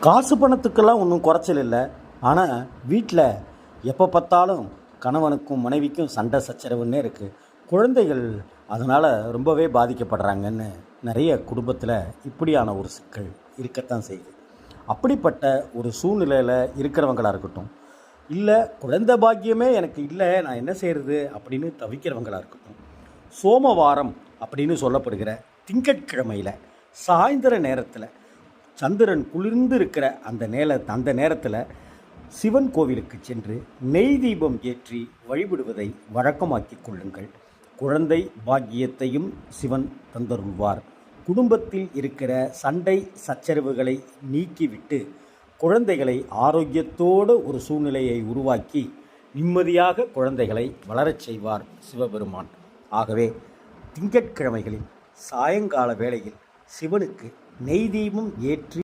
காசு பணத்துக்கெல்லாம் ஒன்றும் குறைச்சல் இல்லை. ஆனால் வீட்டில் எப்போ பார்த்தாலும் கணவனுக்கும் மனைவிக்கும் சண்டை சச்சரவுன்னே இருக்குது. குழந்தைகள் அதனால் ரொம்பவே பாதிக்கப்படுறாங்கன்னு நிறைய குடும்பத்தில் இப்படியான ஒரு சிக்கல் இருக்கத்தான் செய்யுது. அப்படிப்பட்ட ஒரு சூழ்நிலையில் இருக்கிறவங்களாக இருக்கட்டும், இல்லை குழந்தை பாக்கியமே எனக்கு இல்லை, நான் என்ன செய்கிறது அப்படின்னு தவிக்கிறவங்களாக இருக்கட்டும், சோமவாரம் அப்படின்னு சொல்லப்படுகிற திங்கட்கிழமையில் சாயந்தர நேரத்தில் சந்திரன் குளிர்ந்து இருக்கிற அந்த நேரத்தில் சிவன் கோவிலுக்கு சென்று நெய் தீபம் ஏற்றி வழிபடுவதை வழக்கமாக்கிக் கொள்ளுங்கள். குழந்தை பாக்கியத்தையும் சிவன் தந்தருள்வார். குடும்பத்தில் இருக்கிற சண்டை சச்சரவுகளை நீக்கிவிட்டு குழந்தைகளை ஆரோக்கியத்தோடு ஒரு சூழ்நிலையை உருவாக்கி நிம்மதியாக குழந்தைகளை வளரச் செய்வார் சிவபெருமான். ஆகவே திங்கட்கிழமைகளில் சாயங்கால வேளையில் சிவனுக்கு நெய் தீபம் ஏற்றி